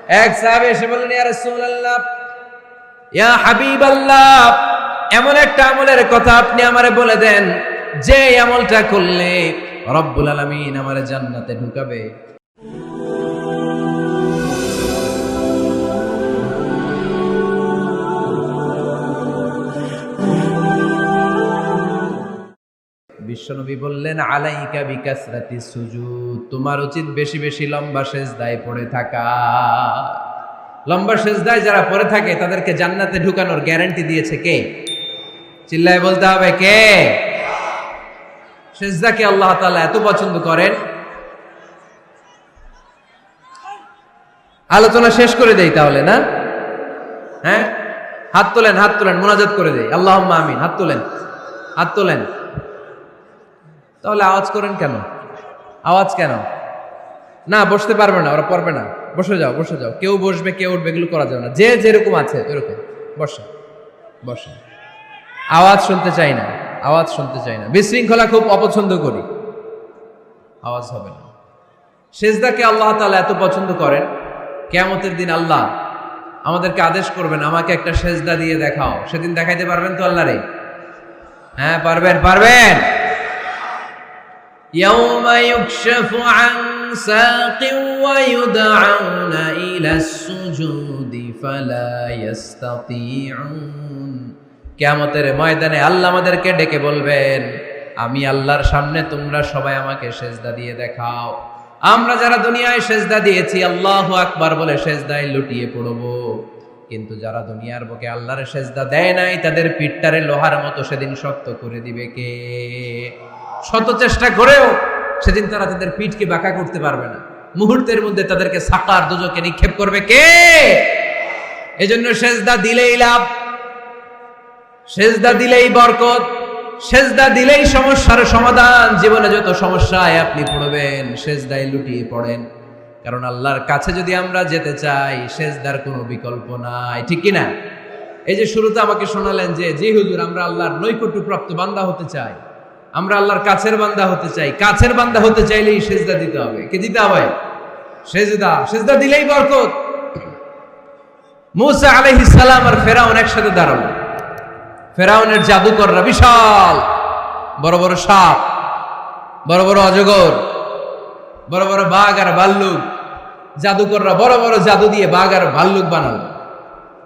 এক সাহাবী এসে বললেন, ইয়া রাসূলুল্লাহ, ইয়া হাবিবাল্লাহ, এমন একটা আমলের কথা আপনি আমারে বলে দেন যে আমলটা করলে রব্বুল আলামিন আমারে জান্নাতে ঢুকাবে। বিশ্বনবী বললেন, আলাইকা বিকাসরাতি সুজুদ, তোমার উচিত বেশি বেশি লম্বা সেজদায় পড়ে থাকা। লম্বা সেজদায় যারা পড়ে থাকে তাদেরকে জান্নাতে ঢুকানোর গ্যারান্টি দিয়েছে কে? চিল্লায় বলতে হবে কে? সেজদাকে আল্লাহ তাআলা এত পছন্দ করেন। আলোচনা শেষ করে দেই তাহলে, না? হ্যাঁ, হাত তোলেন, হাত তোলেন, মুনাজাত করে দেই। আল্লাহুম্মা আমিন। হাত তোলেন, হাত তোলেন। তাহলে আওয়াজ করেন কেন? আওয়াজ কেন? না, বসতে পারবে না, ওরা পড়বে না। বসে যাও, বসে যাও। কেউ বসবে, কেউ উঠবে, এগুলো করা যাবে না। যে যেরকম আছে এরকম বসে, বসে। আওয়াজ শুনতে চাই না, আওয়াজ শুনতে চাই না। বিশৃঙ্খলা খুব অপছন্দ করি, আওয়াজ হবে না। সেজদাকে আল্লাহ তাআলা এত পছন্দ করেন, কিয়ামতের দিন আল্লাহ আমাদেরকে আদেশ করবেন, আমাকে একটা সেজদা দিয়ে দেখাও। সেদিন দেখাইতে পারবেন তো আল্লাহরে? হ্যাঁ, পারবেন, পারবেন। يوم يكشف عن ساق ويدعون إلى السجود فلا يستطيعون। কিয়ামতের ময়দানে আল্লাহ আমাদেরকে ডেকে বলবেন, আমি আল্লাহর সামনে তোমরা সবাই আমাকে সেজদা দিয়ে দেখাও। আমরা যারা দুনিয়ায় সেজদা দিয়েছি আল্লাহু আকবার বলে সেজদায় লুটিয়ে পড়ব, কিন্তু যারা দুনিয়ার বুকে আল্লাহর সেজদা দেয় নাই তাদের পিঠটারে লোহার মতো সেদিন শক্ত করে দিবে কে? শত চেষ্টা করেও সেদিন তারা তাদের পিঠকে বাঁকা করতে পারবে না। মুহূর্তের মধ্যে তাদেরকে সাকার দোজকে নিক্ষেপ করবে কে? এজন্য সেজদা দিলেই লাভ, সেজদা দিলেই বরকত, সেজদা দিলেই সমস্যার সমাধান। জীবনে যত সমস্যায় আপনি পড়বেন সেজদায় লুটিয়ে পড়েন, কারণ আল্লাহর কাছে যদি আমরা যেতে চাই সেজদার কোনো বিকল্প নাই। ঠিক কিনা? এই যে শুরুতে আমাকে শোনালেন যে জি হুজুর, আমরা আল্লাহর নৈকট্যপ্রাপ্ত বান্দা হতে চাই, আমরা আল্লাহর কাছের বান্দা হতে চাই। কাছের বান্দা হতে চাইলেই সেজদা দিতে হবে। কে দিতে হবে? সেজদা। সেজদা দিলেই বরকত। মুসা আলাইহিস সালাম আর ফেরাউন একসাথে দাঁড়ালো। ফেরাউনের জাদুকররা বিশাল বড় বড় সাপ, বড় বড় অজগর, বড় বড় বাঘ আর ভাল্লুক। জাদুকররা বড় বড় জাদু দিয়ে বাঘ আর ভাল্লুক বানালো।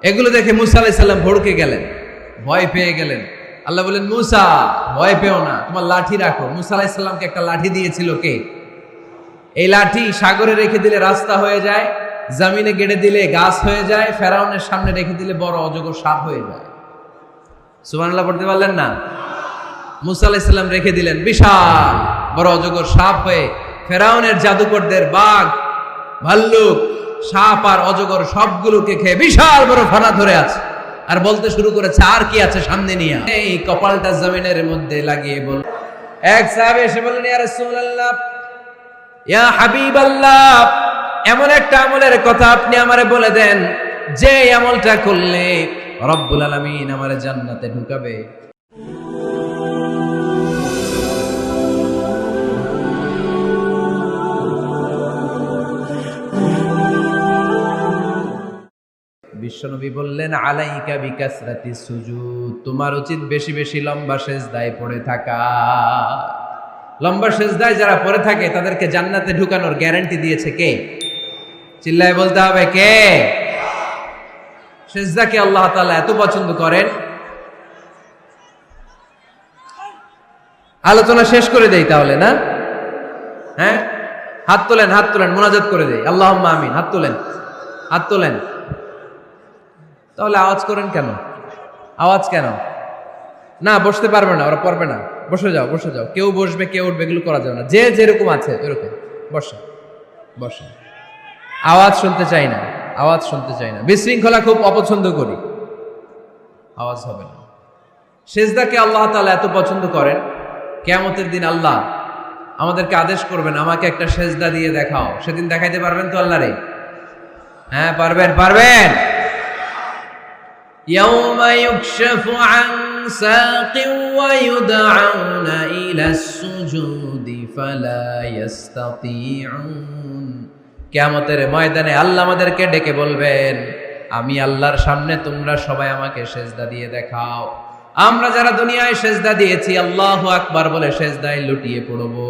এগুলো দেখে মুসা আলাইহিস সালাম ভড়কে গেলেন, ভয় পেয়ে গেলেন। আল্লাহ বলেন, মুসা ভয় পেও না, তোমার লাঠি রাখো। মুসা আলাইহিস সালামকে একটা লাঠি দিয়েছিল কে? এই লাঠি সাগরে রেখে দিলে রাস্তা হয়ে যায়, জমিনে গেড়ে দিলে গাছ হয়ে যায়, ফেরাউনের সামনে রেখে দিলে বড় অজগর সাপ হয়ে যায়। সুবহানাল্লাহ পড়তে পারলেন না? মুসা আলাইহিস সালাম রেখে দিলেন বিশাল বড় অজগর সাপ হয়ে ফেরাউনের জাদুকরদের বাঘ, ভাল্লুক, সাপ আর অজগর সবগুলোকে খেয়ে বিশাল বড় ফানা ধরে আছে। আর বলতে শুরু করেছে, আর কি আছে সামনে নিয়ে। এই কপালটা জমিনের মধ্যে লাগিয়ে বল। এক সাহাবী এসে বললেন, ইয়া রাসূলুল্লাহ, ইয়া হাবিবাল্লাহ, এমন একটা আমলের কথা আপনি আমারে বলে দেন যে আমলটা করলে রব্বুল আলামিন আমারে জান্নাতে ঢুকাবে। বিশ্বনবী বললেন, আলাইকা বিকাসরাতি সুজুদ, তোমার উচিত বেশি বেশি লম্বা সেজদায় পড়ে থাকা। লম্বা সেজদায় যারা পড়ে থাকে তাদেরকে জান্নাতে ঢুকানোর গ্যারান্টি দিয়েছে কে? চিল্লায় বলতে হবে কে? সেজদাকে আল্লাহ তাআলা এত পছন্দ করেন। আলোচনা শেষ করে দেই তাহলে, না? হ্যাঁ, হাত তোলেন, হাত তোলেন, মুনাজাত করে দেই। আল্লাহুম্মা আমিন। হাত তোলেন, হাত তোলেন। তাহলে আওয়াজ করেন কেন? আওয়াজ কেন? না, বসতে পারবে না, ওরা পড়বে না। বসে যাও, বসে যাও। কেউ বসবে, কেউ উঠবে, এগুলো করা যাবে না। যে যেরকম আছে এরকম বসে, বসে। আওয়াজ শুনতে চাই না, আওয়াজ শুনতে চাই না। বিশৃঙ্খলা খুব অপছন্দ করি, আওয়াজ হবে না। সেজদাকে আল্লাহ তাআলা এত পছন্দ করেন, কিয়ামতের দিন আল্লাহ আমাদেরকে আদেশ করবেন, আমাকে একটা সেজদা দিয়ে দেখাও। সেদিন দেখাইতে পারবেন তো আল্লাহরে? হ্যাঁ, পারবেন, পারবেন। يوم يكشف عن ساق ويدعون إلى السجود فلا يستطيعون। কিয়ামতের ময়দানে আল্লাহ আমাদেরকে ডেকে বলবেন, আমি আল্লাহর সামনে তোমরা সবাই আমাকে সেজদা দিয়ে দেখাও। আমরা যারা দুনিয়ায় সেজদা দিয়েছি আল্লাহু আকবার বলে সেজদায় লুটিয়ে পড়বো,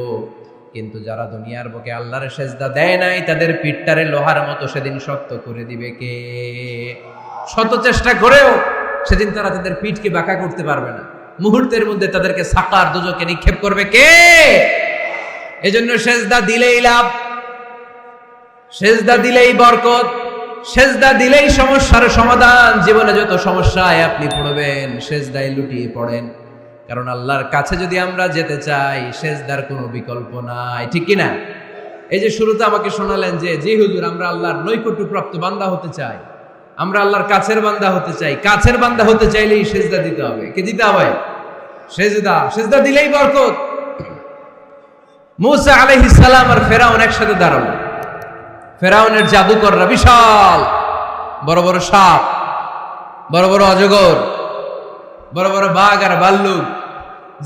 কিন্তু যারা দুনিয়ার বুকে আল্লাহর সেজদা দেয় নাই তাদের পিঠটারে লোহার মতো সেদিন শক্ত করে দিবে কে? শত চেষ্টা করেও সেদিন তারা তাদের পিঠকে বাঁকা করতে পারবে না। মুহূর্তের মধ্যে তাদেরকে সাকার দোজকে নিক্ষেপ করবে কে? এজন্য সেজদা দিলেই লাভ, সেজদা দিলেই বরকত, সেজদা দিলেই সমস্যার সমাধান। জীবনে যত সমস্যায় আপনি পড়বেন সেজদায় লুটিয়ে পড়েন, কারণ আল্লাহর কাছে যদি আমরা যেতে চাই সেজদার কোনো বিকল্প নাই, ঠিক কি না? এই যে শুরুতে আমাকে শোনালেন যে জি হুজুর আমরা আল্লাহর নৈকট্যপ্রাপ্ত বান্দা হতে চাই, আমরা আল্লাহর কাছের বান্দা হতে চাই। কাছের বান্দা হতে চাইলেই সেজদা দিতে হবে। কি দিতে হবে? সেজদা। সেজদা দিলেই বরকত। মুসা আলাইহিস সালাম আর ফেরাউন একসাথে দাঁড়ালো। ফেরাউনের জাদুকররা বিশাল বড় বড় সাপ, বড় বড় অজগর, বড় বড় বাঘ আর ভাল্লুক।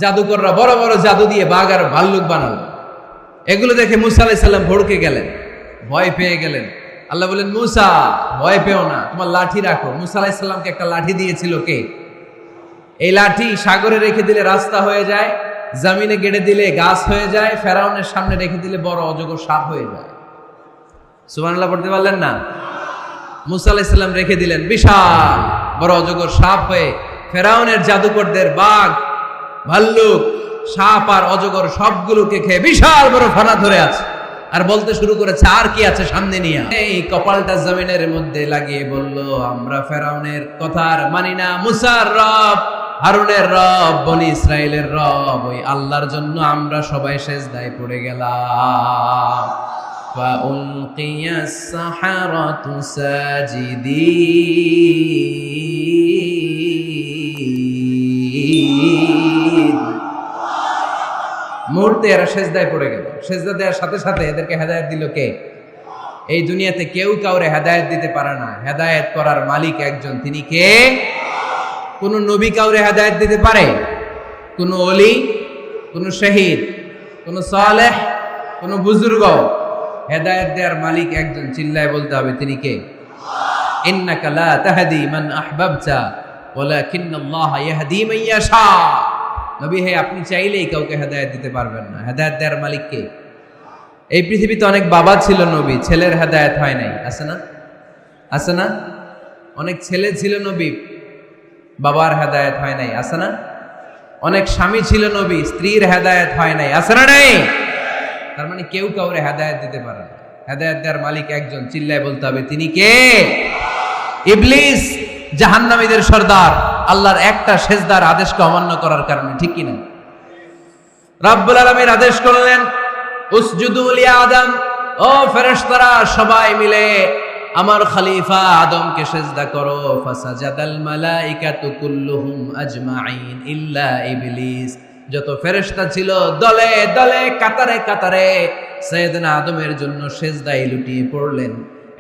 জাদুকররা বড় বড় জাদু দিয়ে বাঘ আর ভাল্লুক বানালো। এগুলো দেখে মুসা আলাইহিস সালাম ভড়কে গেলেন, ভয় পেয়ে গেলেন। আল্লাহ বলেন, মুসা ভয় পেও না, তোমার লাঠি রাখো। মুসা আলাইহিস সালামকে একটা লাঠি দিয়েছিল কে? এই লাঠি সাগরে রেখে দিলে রাস্তা হয়ে যায়, জমিনে গেড়ে দিলে গাছ হয়ে যায়, ফেরাউনের সামনে রেখে দিলে বড় অজগর সাপ হয়ে যায়। সুবহানাল্লাহ পড়তে পারলেন না? মুসা আলাইহিস সালাম রেখে দিলেন বিশাল বড় অজগর সাপ হয়ে ফেরাউনের জাদুকরদের বাঘ, ভাল্লুক, সাপ আর অজগর সবগুলোকে খেয়ে বিশাল বড় ফানা ধরে আছে। আর বলতে শুরু করেছে, আর কি আছে সামনে নিয়ে। এই কপালটা জমিনের মধ্যে লাগিয়ে বলল, আমরা ফেরাউনের কথা আর মানি না। মুসার রব, হারুনের রব, বনি ইসরাইলের রব, ওই আল্লাহর জন্য আমরা সবাই সেজদায় পড়ে গেলাম। ফাউলকিয়াস সাহারাতু সাজিদিন। মুহূর্তে এরা সেজদায় পড়ে গেল। সেজদা দেওয়ার সাথে সাথে এদেরকে হেদায়েত দিল কে? এই দুনিয়াতে কেউ কাউরে হেদায়েত দিতে পারে না, হেদায়েত করার মালিক একজন, তিনি কে? কোন নবী কাউরে হেদায়েত দিতে পারে? কোন ওলি, কোন শহীদ, কোন সালেহ, কোন বুজুর্গ? হেদায়েত দেওয়ার মালিক একজন, চিল্লায় বলতে হবে তিনি কে? ইন্নাকা লা তাহদি মান আহবাবতা ওয়ালাকিন্নাল্লাহা ইয়াহদি মান ইয়াশা। নবী হে, আপনি চাইলেই কাউকে হেদায়েত দিতে পারবেন না, হেদায়েত দেওয়ার মালিক কে? এই পৃথিবীতে অনেক বাবা ছিল নবী, ছেলের হেদায়েত হয় নাই, আছে না? আছে না? অনেক ছেলে ছিল নবী, বাবার হেদায়েত হয় নাই, আছে না? অনেক স্বামী ছিল নবী, স্ত্রীর হেদায়েত হয় নাই, আছে না? নাই। তার মানে কেউ কাউরে হেদায়েত দিতে পারে না। হেদায়েত দেওয়ার মালিক একজন, চিল্লায় বলতে হবে তিনি কে? ইবলিস জাহান্নামীদের সর্দার, আল্লাহর একটা সেজদার আদেশকে অমান্য করার কারণে, ঠিক কি না? রব্বুল আলামিন আদেশ করলেন, উসজুদু লি আদম, ও ফেরেশতারা সবাই মিলে আমার খলিফা আদমকে সেজদা করো। ফাসাজাদাল মালাইকাতু কুল্লুহুম আজমাইন ইল্লা ইবলিস। যত ফেরেশতা ছিল দলে দলে কাতারে কাতারে সাইয়েদনা আদমের জন্য সেজদায় লুটিয়ে পড়লেন।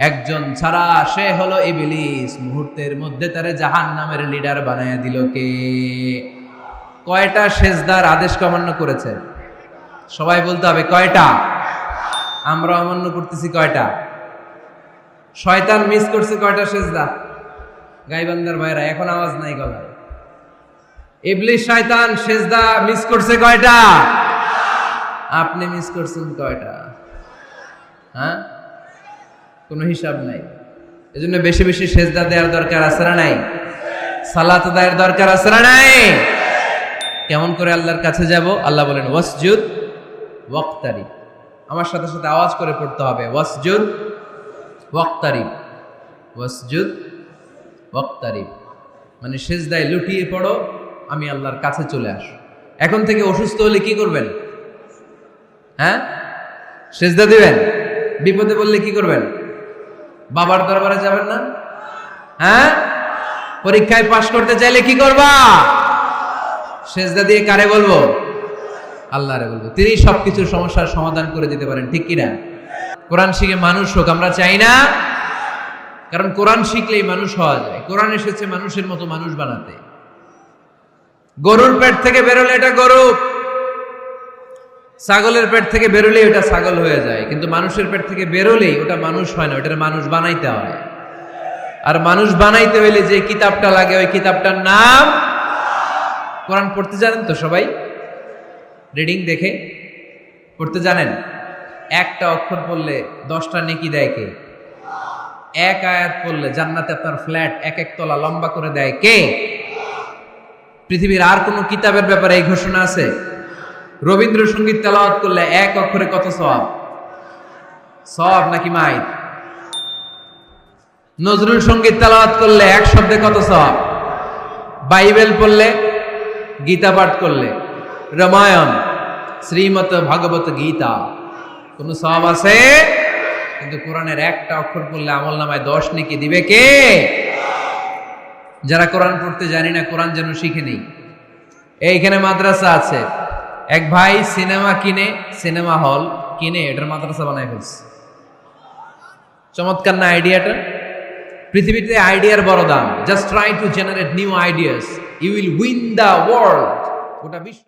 একজন ছাড়া, সে হলো ইবলিস। মুহূর্তের মধ্যে তারে জাহান্নামের লিডার বানায়া দিল কে? কয়টা সেজদার আদেশ অমান্য করেছে? সবাই বলতে হবে কয়টা? আমরা অমান্য করতেছি কয়টা? শয়তান মিস করছে কয়টা সেজদা? গাইবান্দার ভাইরা এখন আওয়াজ নাই গলায়। ইবলিস শয়তান সেজদা মিস করছে কয়টা? আপনি মিস করছেন কয়টা? হ্যাঁ, কোনো হিসাব নাই। এজন্য বেশি বেশি সেজদা দেওয়ার দরকার আছে না নাই? সালাত দেওয়ার দরকার আছে না নাই? কেমন করে আল্লাহর কাছে যাব? আল্লাহ বলেন ওয়াসজুদ ওয়াক্তারিব। আমার সাথে সাথে আওয়াজ করে পড়তে হবে, ওয়াসজুদ ওয়াক্তারিব, ওয়াসজুদ ওয়াক্তারিব। মানে সেজদায় লুটিয়ে পড়ো, আমি আল্লাহর কাছে চলে আসো। এখন থেকে অসুস্থ হলে কি করবেন? হ্যাঁ, সেজদা দিবেন। বিপদে পড়লে কি করবেন? বাবার দরবারে যাবেন না? হ্যাঁ, পরীক্ষায় পাশ করতে চাইলে কি করবা? সেজদা দিয়ে কারে বলবো? আল্লাহরে বলবো। তিনি সবকিছুর সমস্যার সমাধান করে দিতে পারেন, ঠিক কিনা? কোরআন শিখে মানুষ হোক আমরা চাই না, কারণ কোরআন শিখলেই মানুষ হওয়া যায়। কোরআন এসেছে মানুষের মতো মানুষ বানাতে। গরুর পেট থেকে বেরোলে এটা গরু, ছাগলের পেট থেকে বেরোলেই ওটা ছাগল হয়ে যায়, কিন্তু মানুষের পেট থেকে বেরোলেই ওটা মানুষ হয় না, ওটার মানুষ বানাইতে হয়। আর মানুষ বানাইতে হইলে যে কিতাবটা লাগে ওই কিতাবটার নাম কোরআন। পড়তে জানেন তো সবাই? রিডিং দেখে পড়তে জানেন? একটা অক্ষর পড়লে 10টা নেকি দেয় কে? এক আয়াত পড়লে জান্নাতে আপনার ফ্ল্যাট এক এক তলা লম্বা করে দেয় কে? পৃথিবীর আর কোন কিতাবের ব্যাপারে এই ঘোষণা আছে? রবীন্দ্রসঙ্গীত তেলাওয়াত করলে এক অক্ষরে কত সওয়াব? সওয়াব নাকি মাইর? নজরুল সঙ্গীত তেলাওয়াত করলে এক শব্দে কত সওয়াব? বাইবেল পড়লে, গীতা পাঠ করলে, রামায়ণ, শ্রীমদ ভাগবত গীতা, কোন সওয়াব আছে? কিন্তু কোরআনের একটা অক্ষর পড়লে আমল নামায় 10 নেকি দিবে কে? যারা কোরআন পড়তে জানি না, কোরআন যেন শিখে নেই। এইখানে মাদ্রাসা আছে, এক ভাই সিনেমা কিনে, সিনেমা হল কিনে এটার মাদ্রাসা বানায় ফেলছে। চমৎকার না আইডিয়াটা? পৃথিবীতে আইডিয়ার বড় দাম। Just try to generate new ideas, you will win the world. গোটা বিশ্ব